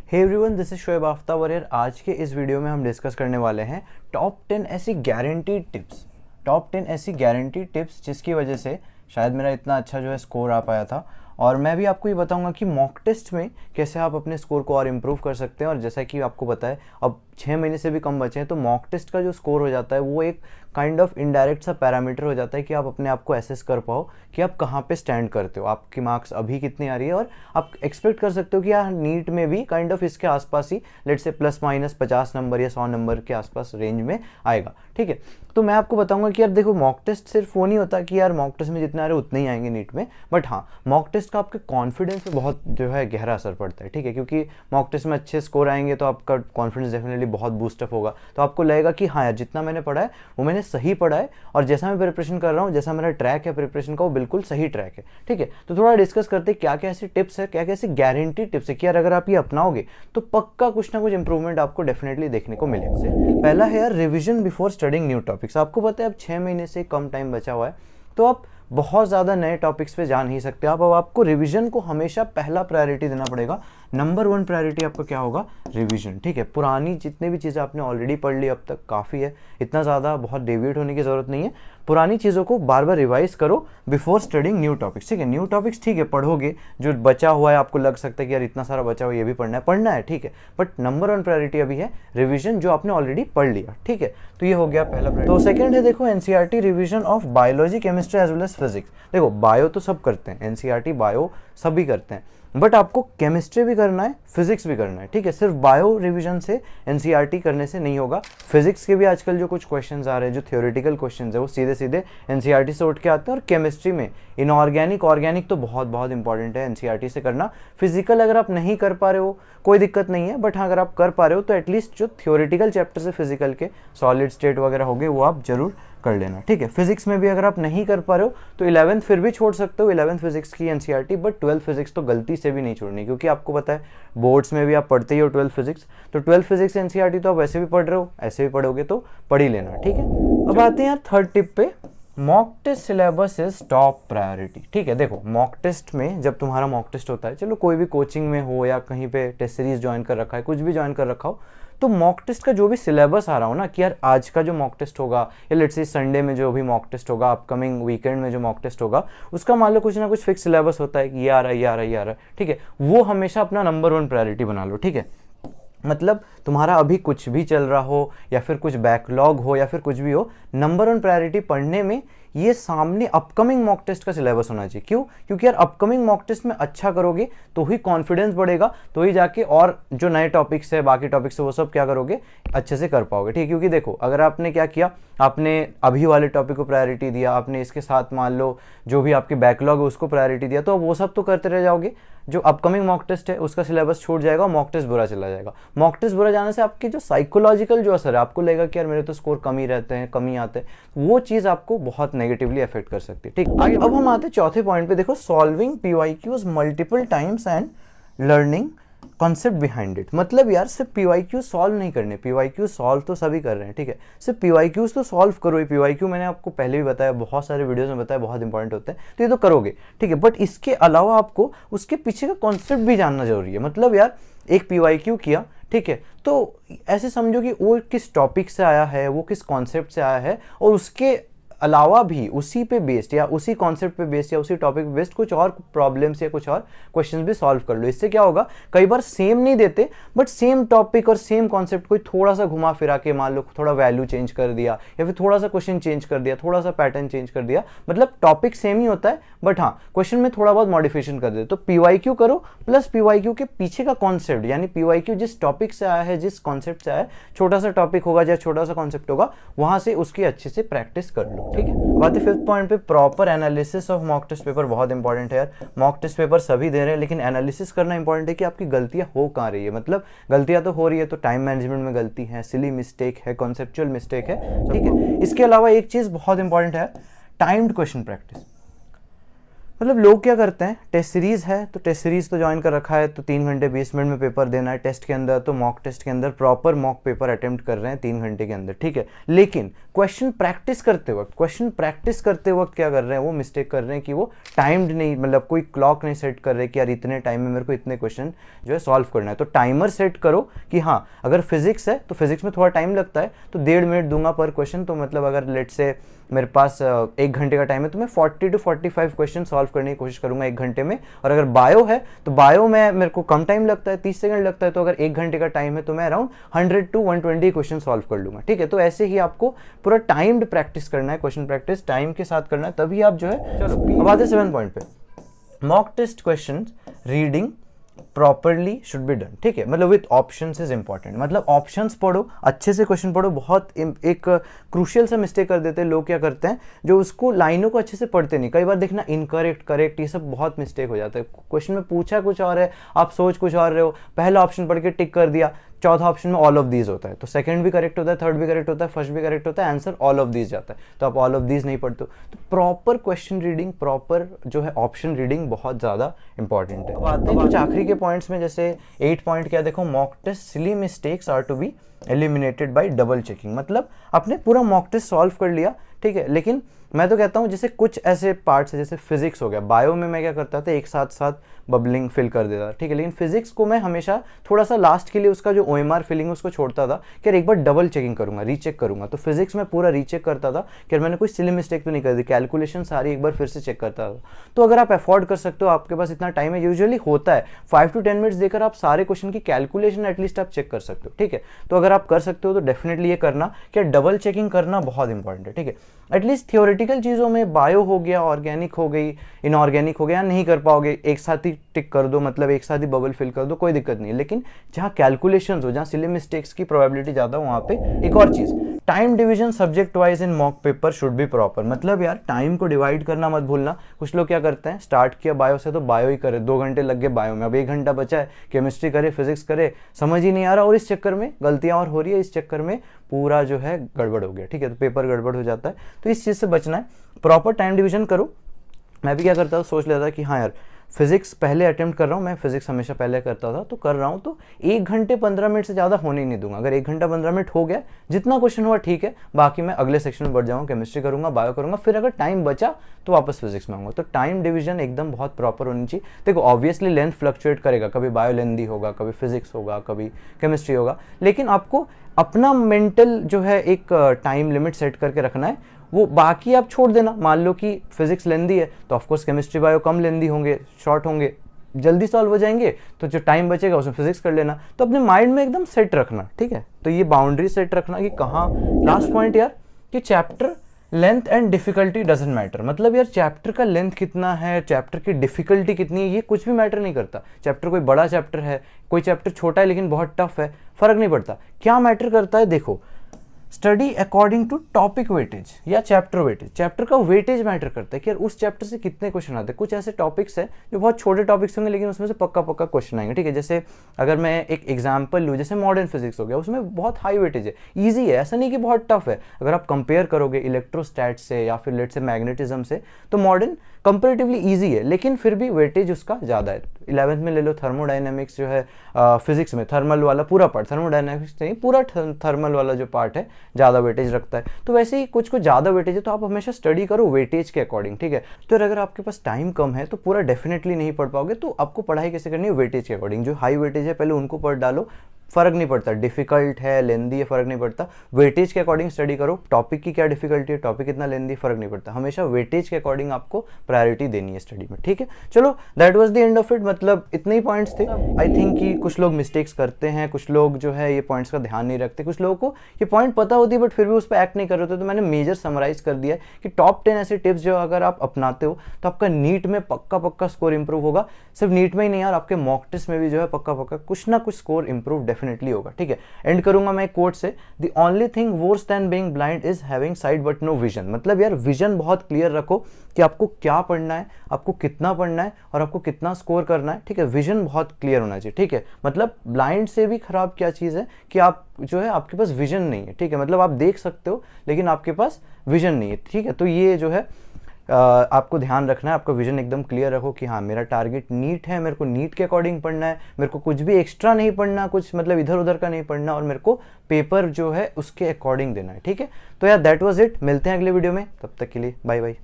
Hey everyone, this is Shoaib Aftab और यार आज के इस वीडियो में हम डिस्कस करने वाले हैं टॉप 10 ऐसी गारंटीड टिप्स जिसकी वजह से शायद मेरा इतना अच्छा जो है स्कोर आ पाया था। और मैं भी आपको ये बताऊंगा कि मॉक टेस्ट में कैसे आप अपने स्कोर को और इम्प्रूव कर सकते हैं। और जैसा कि आपको पता है अब 6 महीने से भी कम बचे हैं, तो मॉक टेस्ट का जो स्कोर हो जाता है वो एक काइंड ऑफ इनडायरेक्ट सा पैरामीटर हो जाता है कि आप अपने आप को एसेस कर पाओ कि आप कहाँ पे स्टैंड करते हो, आपकी मार्क्स अभी कितनी आ रही है। और आप एक्सपेक्ट कर सकते हो कि यार नीट में भी काइंड ऑफ इसके आसपास ही लेट से ±50 नंबर या 100 नंबर के आसपास रेंज में आएगा। ठीक है, तो मैं आपको बताऊंगा कि यार देखो, मॉक टेस्ट सिर्फ वो नहीं होता कि यार मॉक टेस्ट में जितने आ रहे उतने ही आएंगे नीट में, बट हाँ, मॉक टेस्ट का आपके कॉन्फिडेंस पे बहुत जो है गहरा असर पड़ता है। ठीक है, क्योंकि मॉक टेस्ट में अच्छे स्कोर आएंगे तो आपका कॉन्फिडेंस डेफिनेटली बहुत बूस्टअप होगा। तो आपको लगेगा कि हाँ यार, जितना मैंने पढ़ा है वो मैंने सही पढ़ा है और जैसा मैं प्रिपरेशन कर रहा हूँ, जैसा मेरा ट्रैक है प्रिपरेशन का, वो बिल्कुल सही ट्रैक है। ठीक है, तो थोड़ा डिस्कस करते हैं क्या क्या ऐसी टिप्स है, क्या क्या ऐसी गारंटी टिप्स है कि यार अगर आप ये अपनाओगे तो पक्का कुछ ना कुछ इंप्रूवमेंट आपको डेफिनेटली देखने को मिलेगा। पहला है यार revision before studying new topics. आपको पता है अब 6 महीने से कम टाइम बचा हुआ है, तो आप बहुत ज़्यादा नए टॉपिक्स पे जा नहीं सकते आप। अब आपको रिवीजन को हमेशा पहला प्रायोरिटी देना पड़ेगा। नंबर 1 प्रायोरिटी आपका क्या होगा? रिवीजन। ठीक है, पुरानी जितनी भी चीज़ें आपने ऑलरेडी पढ़ ली अब तक काफ़ी है, इतना ज़्यादा बहुत डेविएट होने की ज़रूरत नहीं है। पुरानी चीज़ों को बार बार रिवाइज करो बिफोर स्टडिंग न्यू टॉपिक्स। ठीक है, न्यू टॉपिक्स ठीक है पढ़ोगे, जो बचा हुआ है आपको लग सकता है कि यार इतना सारा बचा हुआ है ये भी पढ़ना है ठीक है, बट नंबर 1 प्रायोरिटी अभी है रिवीजन, जो आपने ऑलरेडी पढ़ लिया। ठीक है, तो ये हो गया पहला प्रायोरिटी। तो सेकंड है देखो NCERT revision of biology, chemistry as well as physics. देखो बायो तो सब करते हैं, एनसीईआरटी बायो सभी करते हैं, बट आपको केमिस्ट्री भी करना है, फिजिक्स भी करना है। ठीक है, सिर्फ बायो रिवीजन से एनसीईआरटी करने से नहीं होगा। फिजिक्स के भी आजकल जो कुछ क्वेश्चंस आ रहे हैं, जो थ्योरेटिकल क्वेश्चंस है, वो सीधे सीधे एनसीईआरटी से उठ के आते हैं। और केमिस्ट्री में इनऑर्गेनिक ऑर्गेनिक तो बहुत इंपॉर्टेंट है एनसीईआरटी से करना। फिजिकल अगर आप नहीं कर पा रहे हो कोई दिक्कत नहीं है, बट हाँ अगर आप कर पा रहे हो तो एटलीस्ट जो थ्योरेटिकल चैप्टर्स है फिजिकल के, सॉलिड स्टेट वगैरह हो गए, वो आप जरूर कर लेना। ठीक है, फिजिक्स में भी अगर आप नहीं कर पा रहे हो तो 11th फिर भी छोड़ सकते हो, 11th फिजिक्स की एनसीईआरटी, बट 12th फिजिक्स तो गलती से भी नहीं छोड़नी, क्योंकि आपको पता है बोर्ड्स में भी आप पढ़ते ही हो 12th फिजिक्स। तो 12th फिजिक्स एनसीईआरटी तो आप वैसे भी पढ़ रहे हो, ऐसे भी पढ़ोगे तो पढ़ ही लेना। ठीक है, अब आते हैं यार थर्ड टिप पे, mock test syllabus is top priority. ठीक है, देखो मॉक टेस्ट में जब तुम्हारा मॉक टेस्ट होता है, चलो कोई भी कोचिंग में हो या कहीं पे टेस्ट सीरीज ज्वाइन कर रखा है, कुछ भी ज्वाइन कर रखा हो, तो मॉक टेस्ट का जो भी सिलेबस आ रहा हो ना, कि यार आज का जो मॉक टेस्ट होगा या लेट्स से संडे में जो भी मॉक टेस्ट होगा, अपकमिंग वीकेंड में जो मॉक टेस्ट होगा, उसका मान लो कुछ ना कुछ फिक्स सिलेबस होता है कि ये आ रहा है, ये आ रहा है, ये आ रहा है। ठीक है, वो हमेशा अपना नंबर 1 प्रायोरिटी बना लो। ठीक है, मतलब तुम्हारा अभी कुछ भी चल रहा हो या फिर कुछ बैकलॉग हो या फिर कुछ भी हो, नंबर 1 प्रायोरिटी पढ़ने में ये सामने अपकमिंग मॉक टेस्ट का सिलेबस होना चाहिए। क्यों? क्योंकि यार अपकमिंग मॉक टेस्ट में अच्छा करोगे तो ही कॉन्फिडेंस बढ़ेगा, तो ही जाके और जो नए टॉपिक्स है, बाकी टॉपिक्स है, वो सब क्या करोगे, अच्छे से कर पाओगे। ठीक है, क्योंकि देखो अगर आपने क्या किया, आपने अभी वाले टॉपिक को प्रायोरिटी दिया, आपने इसके साथ मान लो जो भी आपके बैकलॉग है उसको प्रायोरिटी दिया, तो वो सब तो करते रह जाओगे, जो अपकमिंग मॉक टेस्ट है उसका सिलेबस छूट जाएगा, मॉक टेस्ट बुरा चला जाएगा। मॉक टेस्ट बुरा जाने से आपकी जो साइकोलॉजिकल जो असर है, आपको लगेगा कि यार मेरे तो स्कोर कम ही रहते हैं, कम ही आते हैं, वो चीज़ आपको बहुत नेगेटिवली अफेक्ट कर सकती है। ठीक, आगे अब हम आते हैं चौथे पॉइंट पे। देखो solving PYQs multiple times and learning concept behind it. मतलब यार सिर्फ पीवाईक्यू सॉल्व नहीं करने, पीवाईक्यू सॉल्व तो सभी कर रहे हैं, ठीक है, सिर्फ पीवाईक्यूज तो सॉल्व करो। पीवाईक्यू मैंने आपको पहले भी बताया, बहुत सारे वीडियोस में बताया, बहुत इंपॉर्टेंट होते हैं, तो ये तो करोगे। ठीक है, बट इसके अलावा आपको उसके पीछे का कॉन्सेप्ट भी जानना जरूरी है। मतलब यार एक पीवाईक्यू किया, ठीक है, तो ऐसे समझो कि वो किस टॉपिक से आया है, वो किस कॉन्सेप्ट से आया है, और उसके अलावा भी उसी पे बेस्ड या उसी कॉन्सेप्ट पे बेस्ड या उसी टॉपिक पे बेस्ड कुछ और प्रॉब्लम्स या कुछ और क्वेश्चंस भी सॉल्व कर लो। इससे क्या होगा, कई बार सेम नहीं देते, बट सेम टॉपिक और सेम कॉन्सेप्ट को थोड़ा सा घुमा फिरा के, मान लो थोड़ा वैल्यू चेंज कर दिया या फिर थोड़ा सा क्वेश्चन चेंज कर दिया, थोड़ा सा पैटर्न चेंज कर दिया, मतलब टॉपिक सेम ही होता है, बट हाँ क्वेश्चन में थोड़ा बहुत मॉडिफिकेशन कर दे। तो पीवाईक्यू करो प्लस पीवाईक्यू के पीछे का कॉन्सेप्ट, यानी पीवाईक्यू जिस टॉपिक से आया है, जिस कॉन्सेप्ट से आया है, छोटा सा टॉपिक होगा या छोटा सा कॉन्सेप्ट होगा, वहां से उसकी अच्छे से प्रैक्टिस कर लो। ठीक है, बात 5th पॉइंट पे, proper analysis of mock test paper बहुत इंपॉर्टेंट है यार। मॉक टेस्ट पेपर सभी दे रहे हैं, लेकिन एनालिसिस करना इंपॉर्टेंट है कि आपकी गलतियां हो कहाँ रही है। मतलब गलतियां तो हो रही है, तो टाइम मैनेजमेंट में गलती है, सिली मिस्टेक है, कॉन्सेप्चुअल मिस्टेक है। ठीक है, इसके अलावा एक चीज बहुत इंपॉर्टेंट है, टाइम्ड क्वेश्चन प्रैक्टिस। मतलब लोग क्या करते हैं, टेस्ट सीरीज है तो टेस्ट सीरीज तो ज्वाइन कर रखा है, तो 3 घंटे 20 मिनट में पेपर देना है टेस्ट के अंदर, तो मॉक टेस्ट के अंदर प्रॉपर मॉक पेपर अटेम्प्ट कर रहे हैं 3 घंटे के अंदर, ठीक है। लेकिन क्वेश्चन प्रैक्टिस करते वक्त क्या कर रहे हैं, वो मिस्टेक कर रहे हैं कि वो टाइम्ड नहीं, मतलब कोई क्लॉक नहीं सेट कर रहे कि यार इतने टाइम में मेरे को इतने क्वेश्चन जो है सॉल्व करना है। तो टाइमर सेट करो कि हाँ, अगर फिजिक्स है तो फिजिक्स में थोड़ा टाइम लगता है तो 1.5 मिनट दूंगा पर क्वेश्चन, तो मतलब अगर लेट से मेरे पास 1 घंटे का टाइम है तो मैं 40 to 45 क्वेश्चन सॉल्व करने की कोशिश करूंगा 1 घंटे में। और अगर बायो है तो बायो में मेरे को कम टाइम लगता है, 30 सेकंड लगता है, तो अगर 1 घंटे का टाइम है तो मैं अराउंड 100 to 120 क्वेश्चन सॉल्व कर लूंगा, ठीक है। तो ऐसे ही आपको पूरा टाइम्ड प्रैक्टिस करना है, क्वेश्चन प्रैक्टिस टाइम के साथ करना है, तभी आप जो है। चलो अब आते हैं 7 पॉइंट पे। Mock test question reading properly should be done, ठीक है। मतलब विथ ऑप्शंस इज इंपॉर्टेंट, मतलब ऑप्शंस पढ़ो, अच्छे से क्वेश्चन पढ़ो। बहुत एक क्रूशियल सा मिस्टेक कर देते हैं लोग, क्या करते हैं, जो उसको लाइनों को अच्छे से पढ़ते नहीं, कई बार देखना इनकरेक्ट करेक्ट ये सब बहुत मिस्टेक हो जाता है। क्वेश्चन में पूछा कुछ और है, आप सोच कुछ और रहे हो, पहला ऑप्शन पढ़ के टिक कर दिया, चौथा ऑप्शन में ऑल ऑफ दीज होता है, तो सेकंड भी करेक्ट होता है, थर्ड भी करेक्ट होता है, फर्स्ट भी करेक्ट होता है, आंसर ऑल ऑफ दीज जाता है, तो आप ऑल ऑफ दीज नहीं पढ़ते हो। तो प्रॉपर क्वेश्चन रीडिंग, प्रॉपर जो है ऑप्शन रीडिंग बहुत ज़्यादा इंपॉर्टेंट है। अब आते हैं कुछ आखिरी के पॉइंट्स में, जैसे 8 पॉइंट क्या देखो, mock test silly mistakes are to be eliminated by double checking. मतलब आपने पूरा मॉक टेस्ट सॉल्व कर लिया, ठीक है, लेकिन मैं तो कहता हूँ जैसे कुछ ऐसे पार्ट्स है, जैसे फिजिक्स हो गया, बायो में मैं क्या करता था एक साथ साथ बबलिंग फिल कर देता, ठीक है, लेकिन फिजिक्स को मैं हमेशा थोड़ा सा लास्ट के लिए उसका जो OMR फिलिंग उसको छोड़ता था कि यार एक बार डबल चेकिंग करूंगा, रीचेक करूंगा। तो फिजिक्स में पूरा रीचेक करता था कि यार मैंने कोई सिली मिस्टेक तो नहीं कर दी, कैलकुलेशन सारी एक बार फिर से चेक करता था। तो अगर आप अफोर्ड कर सकते हो, आपके पास इतना टाइम है, यूजुअली होता है 5 to 10 मिनट्स देकर आप सारे क्वेश्चन की कैलकुलेशन एटलीस्ट आप चेक कर सकते हो, ठीक है। तो अगर आप कर सकते हो तो डेफिनेटली ये करना कि डबल चेकिंग करना बहुत इंपॉर्टेंट है, ठीक है। एटलीस्ट थियोरेटिकल चीज़ों में बायो हो गया, ऑर्गेनिक हो गई, इनऑर्गेनिक हो गया, नहीं कर पाओगे एक साथ ही टिक कर दो, मतलब एक साथ ही बबल फिल कर दो, कोई दिक्कत नहीं है। लेकिन जहाँ कैलकुलेशंस हो, जहाँ सिली मिस्टेक्स की प्रोबेबिलिटी ज़्यादा हो, वहाँ पे एक और चीज़, time division subject wise in mock paper should be proper. मतलब यार टाइम को डिवाइड करना मत भूलना। कुछ लोग क्या करते हैं, स्टार्ट किया बायो से तो बायो ही करे, 2 घंटे लग गए बायो में, अब 1 घंटा बचा है, केमिस्ट्री करे, फिजिक्स करे, समझ ही नहीं आ रहा, और इस चक्कर में गलतियाँ और हो रही है, इस चक्कर में पूरा जो है गड़बड़ हो गया, ठीक है, तो पेपर गड़बड़ हो जाता है। तो इस चीज़ से बचना है, प्रॉपर टाइम डिवीजन करो। मैं भी क्या करता हूँ, सोच लेता कि हाँ यार फिजिक्स पहले अटेम्प्ट कर रहा हूँ, मैं फिजिक्स हमेशा पहले करता था, तो कर रहा हूँ, तो 1 घंटे 15 मिनट से ज़्यादा होने ही नहीं दूंगा। अगर 1 घंटा 15 मिनट हो गया, जितना क्वेश्चन हुआ ठीक है, बाकी मैं अगले सेक्शन में बढ़ जाऊँगा, केमिस्ट्री करूँगा, बायो करूँगा, फिर अगर टाइम बचा तो वापस फिजिक्स में आऊँगा। तो टाइम डिवीजन एकदम बहुत प्रॉपर होनी चाहिए। देखो ऑब्वियसली लेंथ फ्लक्चुएट करेगा, कभी बायो लेंथी होगा, कभी फिजिक्स होगा, कभी केमिस्ट्री होगा, लेकिन आपको अपना मेंटल जो है एक टाइम लिमिट सेट करके रखना है, वो बाकी आप छोड़ देना। मान लो कि फिजिक्स लेंदी है तो ऑफकोर्स केमिस्ट्री बायो कम लेंदी होंगे, शॉर्ट होंगे, जल्दी सॉल्व हो जाएंगे, तो जो टाइम बचेगा उसमें फिजिक्स कर लेना। तो अपने माइंड में एकदम सेट रखना, ठीक है। तो ये बाउंड्री सेट रखना कि कहाँ। लास्ट पॉइंट यार, कि chapter length and difficulty doesn't matter. मतलब यार चैप्टर का लेंथ कितना है, चैप्टर की डिफिकल्टी कितनी है, ये कुछ भी मैटर नहीं करता। चैप्टर कोई बड़ा चैप्टर है, कोई चैप्टर छोटा है लेकिन बहुत टफ है, फर्क नहीं पड़ता। क्या मैटर करता है, देखो study according to topic weightage या चैप्टर वेटेज। चैप्टर का वेटेज मैटर करता है कि यार उस चैप्टर से कितने क्वेश्चन आते हैं। कुछ ऐसे टॉपिक्स हैं जो बहुत छोटे टॉपिक्स होंगे लेकिन उसमें से पक्का पक्का क्वेश्चन आएंगे, ठीक है। जैसे अगर मैं एक एग्जांपल लूँ, जैसे मॉडर्न फिजिक्स हो गया, उसमें बहुत हाई वेटेज है, ईजी है, ऐसा नहीं कि बहुत टफ है। अगर आप कंपेयर करोगे इलेक्ट्रोस्टैट से या फिर लेट से मैग्नेटिज्म से, तो मॉडर्न कंपेरेटिवली ईजी है, लेकिन फिर भी वेटेज उसका ज़्यादा है। 11th में ले लो थर्मोडायनेमिक्स जो है, फिजिक्स में थर्मल वाला पूरा पार्ट, थर्मोडायनेमिक्स नहीं पूरा थर्मल वाला जो पार्ट है ज़्यादा वेटेज रखता है। तो वैसे ही कुछ कुछ ज़्यादा वेटेज है, तो आप हमेशा स्टडी करो वेटेज के अकॉर्डिंग, ठीक है। तो अगर आपके पास टाइम कम है तो पूरा डेफिनेटली नहीं पढ़ पाओगे, तो आपको पढ़ाई कैसे करनी है, वेटेज के अकॉर्डिंग। जो हाई वेटेज है पहले उनको पढ़ डालो, फर्क नहीं पड़ता, डिफिकल्ट है लेंदी है फर्क नहीं पड़ता, वेटेज के अकॉर्डिंग स्टडी करो। टॉपिक की क्या डिफिकल्टी है, टॉपिक कितना लेंदी, फर्क नहीं पड़ता, हमेशा वेटेज के अकॉर्डिंग आपको प्रायोरिटी देनी है स्टडी में, ठीक है। चलो that was the end of it. मतलब इतने ही पॉइंट्स थे। आई थिंक कि कुछ लोग मिस्टेक्स करते हैं, कुछ लोग जो है ये पॉइंट्स का ध्यान नहीं रखते, कुछ लोगों को ये पॉइंट पता होती है बट फिर भी उस पर एक्ट नहीं कर रहे होते। तो मैंने मेजर समराइज कर दिया है कि टॉप 10 ऐसे टिप्स जो अगर आप अपनाते हो तो आपका नीट में पक्का पक्का स्कोर इंप्रूव होगा। सिर्फ नीट में ही नहीं यार, आपके मॉक टेस्ट में भी जो है पक्का पक्का कुछ ना कुछ स्कोर इंप्रूव डेफिनेटली होगा, ठीक है। एंड करूंगा मैं एक कोट से, the only thing worse than being blind is having sight but no vision. मतलब यार विजन बहुत क्लियर रखो कि आपको क्या पढ़ना है, आपको कितना पढ़ना है और आपको कितना स्कोर करना है, ठीक है। विजन बहुत क्लियर होना चाहिए, ठीक है। मतलब ब्लाइंड से भी खराब क्या चीज़ है कि आप जो है आपके पास विजन नहीं है, ठीक है। मतलब आप देख सकते हो लेकिन आपके पास विजन नहीं है, ठीक है। तो ये जो है आपको ध्यान रखना है, आपका विजन एकदम क्लियर रखो कि हाँ मेरा टारगेट नीट है, मेरे को नीट के अकॉर्डिंग पढ़ना है, मेरे को कुछ भी एक्स्ट्रा नहीं पढ़ना, कुछ मतलब इधर उधर का नहीं पढ़ना, और मेरे को पेपर जो है उसके अकॉर्डिंग देना है। ठीक है, तो यार दैट वाज इट, मिलते हैं अगले वीडियो में, तब तक के लिए बाय बाय।